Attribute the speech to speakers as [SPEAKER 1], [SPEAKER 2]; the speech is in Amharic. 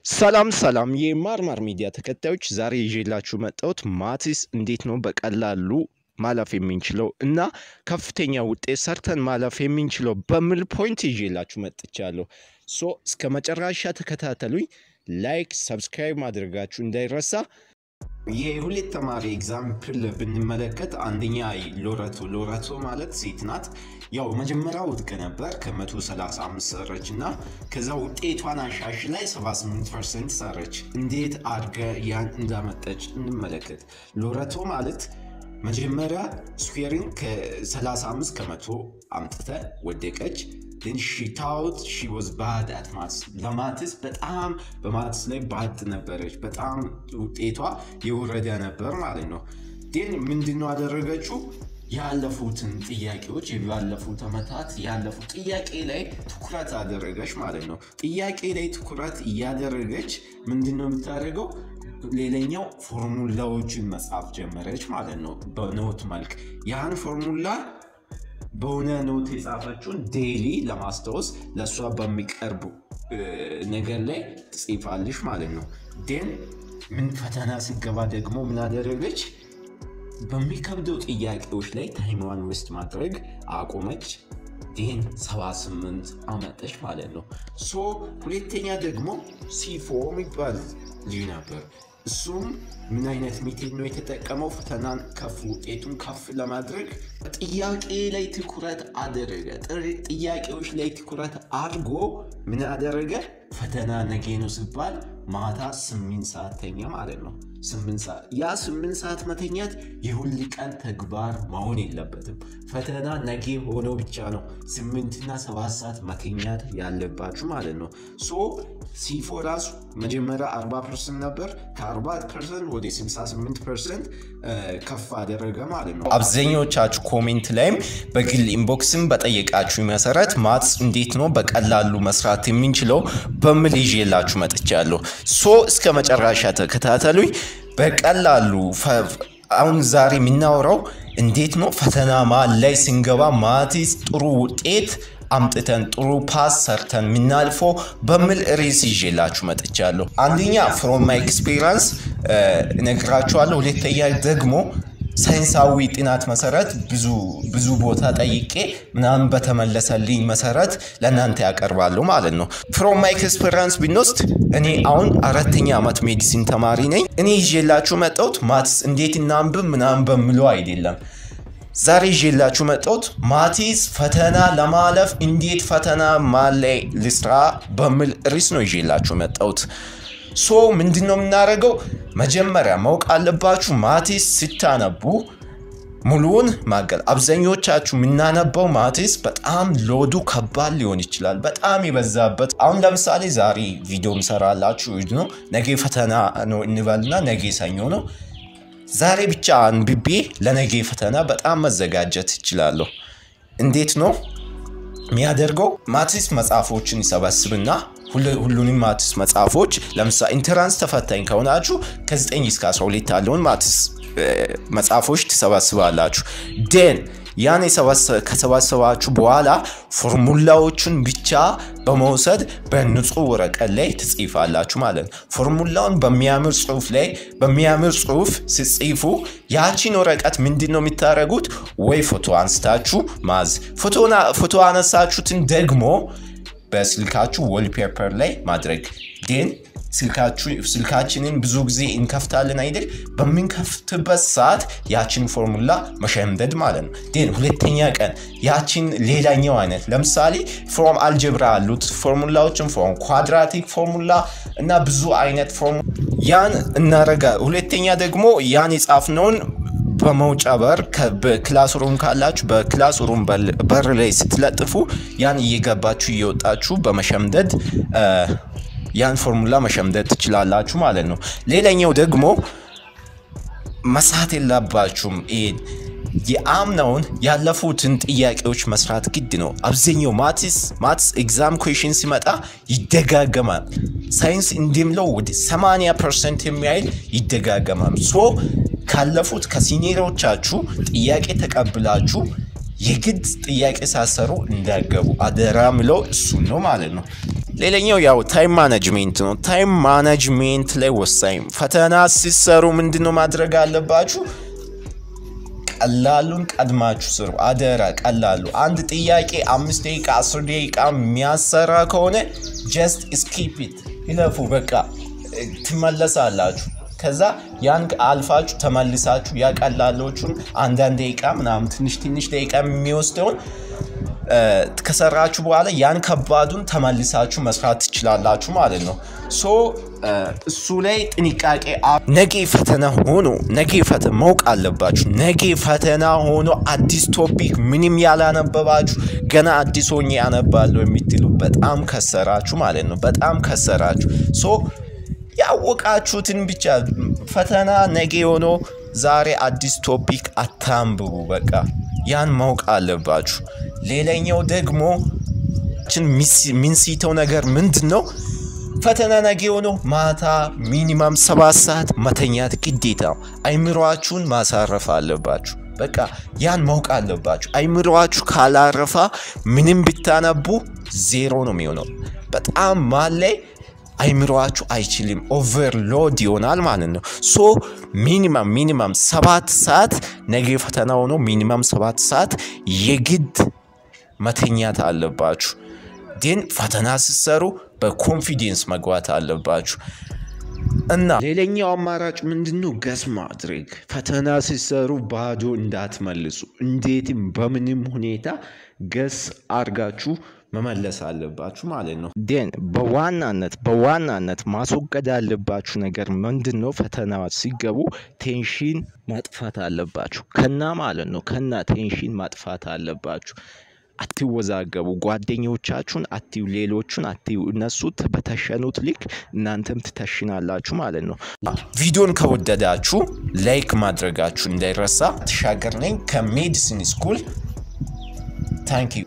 [SPEAKER 1] ሰላም የማርማር ሚዲያ ተከታዮች ዛሬ ይዤላችሁ መጣሁት ማቲስ እንዴት ነው በቀላሉ ማለፍ የምንችለው እና ከፍተኛ ውጤት ሰርተን ማለፍ የምንችለው በሚል ፖይንት ይዤላችሁ መጥቻለሁ። እስከ መጨረሻ ተከታተሉኝ። ላይክ ሰብስክራይብ ማድረጋችሁ እንዳይረሳ። የሁለት ተማሪ ኤግዛምፕል ብንመለከት አንደኛ ሎረቶ ማለት ሴት ናት። ያው መጀመሪያው ውድቅ ነበር ከ135 ሰረች እና ከዛ ውጤቷን አሻሽላ 78% ሰረች። እንዴት አድርጋ ያን እንዳመጣች እንመለከት። ሎረቶ ማለት መጀመሪያ ስኩዌርን ከ35 ከመቶ አምጥተ ወደቀች። then she thought she was bad at maths ለማትስ በጣም በማትስ ላይ ባድ ነበረች። በጣም ውጤቷ የወረደ ነበር ማለት ነው። then ምንድነው አደረገችው? ያለፉትን ጥያቄዎች ያለፉት አመታት ያለፉት ጥያቄ ላይ ትኩረት አደረገች ማለት ነው። ጥያቄ ላይ ትኩረት ያደረገች ምንድነው የምታደርገው? ሌላኛው ፎርሙላዎችን መጻፍ ጀመረች ማለት ነው በኖት መልክ። ያን ፎርሙላ በሆነ ኖት የጻፈችውን ዴይሊ ለማስታወስ ለሷ በሚቀርቡ ነገር ላይ ትጽፋለች ማለት ነው። then ምን ፈተና ሲገባ ደግሞ ምን አደረገች? በሚከብደው ጥያቄዎች ላይ ታይሟን ዌስት ማድረግ አቆመች። then 78 አመጣች ማለት ነው። ሁለተኛ ደግሞ C4 የሚባል ልጅ ነበር። እሱም ምን አይነት ሜተድ ነው የተጠቀመው? ፈተናን ውጤቱን ከፍ ለማድረግ ጥያቄ ላይ ትኩረት አደረገ። ጥያቄዎች ላይ ትኩረት አድርጎ ምን አደረገ? ፈተና ነገ ነው ሲባል ማታ 8 ሰዓት ተኛ ማለት ነው። 8 ሰዓት ያ 8 ሰዓት መተኛት የሁሉ ቀን ተግባር መሆን የለበትም። ፈተና ነገ ሆኖ ብቻ ነው 8 እና 7 ሰዓት መተኛት ያለባችሁ ማለት ነው። C4 ራሱ መጀመሪያ 40% ነበር። ከ40% ወደ 68% ከፍ አደረገ ማለት ነው። አብዛኞቻችሁ ኮሜንት ላይም በግል ኢንቦክስም በጠየቃችሁ መሰረት ማትስ እንዴት ነው በቀላሉ መስራት የምንችለው በሚል ይዤላችሁ መጥቻለሁ። እስከ መጨረሻ ተከታተሉኝ። በቀላሉ አሁን ዛሬ የምናወራው እንዴት ነው ፈተና ላይ ስንገባ ማትስ ጥሩ ውጤት አምጥተን ጥሩ ፓስ ሰርተን ምናልፈው በሚል ርዕስ ይዤላችሁ መጥቻለሁ። አንደኛ from my experience ነግራችኋለሁ። ሁለተኛ ደግሞ ሳይንሳዊ ጥናት መሰረት ብዙ ቦታ ጠይቄ ምናምን በተመለሰልኝ መሰረት ለናንተ ያቀርባለሁ ማለት ነው። from my experience ቢኖስት እኔ አሁን 4ኛ ዓመት ሜዲሲን ተማሪ ነኝ። እኔ ይዤላችሁ መጣሁት ማትስ እንዴት እናንብብ ምናምን በሚለው አይደለም። ዛሬ ይዤላችሁ መጣሁት ማትስ ፈተና ለማለፍ እንዴት ፈተና ላይ ልስራ በሚል ርዕስ ነው ይዤላችሁ መጣሁት። ምንድነው የምናደርገው? መጀመሪያ ማወቅ አለባችሁ ማትስ ስታነቡ ሙሉውን ማገል። አብዛኞቻችሁ የምናነበው ማትስ በጣም ሎዱ ከባድ ሊሆን ይችላል፣ በጣም ይበዛበት። አሁን ለምሳሌ ዛሬ ቪዲዮ እንሰራላችሁ ነው፣ ነገ ፈተና ነው እንበልና ነገ ሰኞ ነው። ዛሬ ብቻ አንብቤ ለነገ ፈተና በጣም መዘጋጀት ይችላልው። እንዴት ነው የሚያደርገው? ማትስ መጽሐፎችን ይሰበስብና ሁሉንም ማትስ መጽሐፎች ለምሳሌ ኢንትራንስ ተፈታኝ ከሆናችሁ ከ9 እስከ 12 ያለውን ማትስ መጽሐፎች ትሰበስባላችሁ። then ያን ከሰበሰባችሁ በኋላ ፎርሙላዎቹን ብቻ በመውሰድ በንጹህ ወረቀት ላይ ትጽፋላችሁ ማለት ነው። ፎርሙላውን በሚያምር ጽሁፍ ሲጽፉ ያቺን ወረቀት ምንድነው የምታረጉት? ወይ ፎቶ አንስታችሁ ማዝ ፎቶ አነሳችሁትን ደግሞ በስልካችሁ ዎልፔፐር ላይ ማድረግ። then ስልካችንን ብዙ ጊዜ እንከፍታለን አይደል? በመንከፍትበት ሰዓት ያቺን ፎርሙላ መሸምደድ ማለት ነው። then ሁለተኛ ቀን ያቺን ሌላኛው አይነት ለምሳሌ from algebra አሉት ፎርሙላዎችን from quadratic ፎርሙላ እና ብዙ አይነት ፎርሙላ ያን እናረጋ። ሁለተኛ ደግሞ ያን የጻፍነውን በመውጫ በር በክላስሩም ካላችሁ በክላስሩም በር ላይ ስትለጥፉ ያን እየገባችሁ እየወጣችሁ በመሸምደድ ያን ፎርሙላ መሸምደድ ትችላላችሁ ማለት ነው። ሌላኛው ደግሞ መስራት የለባችሁም። የአምናውን ያለፉትን ጥያቄዎች መስራት ግድ ነው። አብዛኛው ማትስ ኤግዛም ኩዌሽን ሲመጣ ይደጋገማል። ሳይንስ እንደምለው ወደ 80% የሚያህል ይደጋገማል። ካለፉት ከሲኒየሮቻችሁ ጥያቄ ተቀብላችሁ የግድ ጥያቄ ሳሰሩ እንዳገቡ አደራ ምለው እሱ ነው ማለት ነው። ሌላኛው ያው ታይም ማኔጅመንት ነው። ታይም ማኔጅመንት ላይ ወሳኝ ፈተና ሲሰሩ ምንድነው ማድረግ አለባችሁ? ቀላሉን ቀድማችሁ ስሩ። አደራ ቀላሉ አንድ ጥያቄ 5 ደቂቃ 10 ደቂቃ የሚያሰራ ከሆነ just skip it ይለፉ በቃ ትመለሳላችሁ። ከዛ ያን አልፋችሁ ተመልሳችሁ ያቀላሎቹን አንዳንድ ደቂቃ ምናምን ትንሽ ደቂቃ የሚወስደውን ከሰራችሁ በኋላ ያን ከባዱን ተመልሳችሁ መስራት ትችላላችሁ ማለት ነው። ሶ እሱ ላይ ጥንቃቄ ነገ ፈተና ሆኖ ነገ ፈተና ማወቅ አለባችሁ። ነገ ፈተና ሆኖ አዲስ ቶፒክ ምንም ያላነበባችሁ ገና አዲስ ሆኜ ያነባለሁ የምትሉ በጣም ከሰራችሁ ማለት ነው። በጣም ከሰራችሁ። ሶ ያወቃችሁትን ብቻ ፈተና ነገ ሆኖ ዛሬ አዲስ ቶፒክ አታንብቡ በቃ ያን ማወቅ አለባችሁ። ሌላኛው ደግሞ ምንሲተው ነገር ምንድነው? ፈተና ነገ ሆኖ ማታ ሚኒመም 7 ሰዓት መተኛት ግዴታ። አይምሮአችሁን ማሳረፍ አለባችሁ በቃ ያን ማወቅ አለባችሁ። አይምሮአችሁ ካላረፋ ምንም ብታነቡ ዜሮ ነው የሚሆነው። በጣም ማለይ አይምሮአችሁ አይችልም ኦቨርሎድ ይሆናል ማለት ነው። ሶ ሚኒመም 7 ሰዓት ነገ ፈተና ሆኖ ሚኒመም 7 ሰዓት የግድ መተኛት አለባችሁ። ግን ፈተና ሲሰሩ በኮንፊደንስ መግባት አለባችሁ። እና ሌላኛው አማራጭ ምንድነው? ገስ ማድረግ። ፈተና ሲሰሩ ባዶ እንዳትመልሱ። እንዴትም በምንም ሁኔታ ገስ አርጋችሁ መመለስ አለባችሁ ማለት ነው። ደን በዋናነት ማስወገድ ያለባችሁ ነገር ምንድነው? ፈተና ሲገቡ ቴንሽን ማጥፋት አለባችሁ። ከና ማለት ነው ከና ቴንሽን ማጥፋት አለባችሁ። አትወዛገቡ። ጓደኞቻችሁን አትዩ፣ ሌሎቹን አትዩ። እነሱ በተሸኑት ልክ እናንተም ትተሽናላችሁ ማለት ነው። ቪዲዮን ከወደዳችሁ ላይክ ማድረጋችሁ እንዳይረሳ። ተሻገር ነኝ ከሜዲሲን ስኩል። ታንክ ዩ።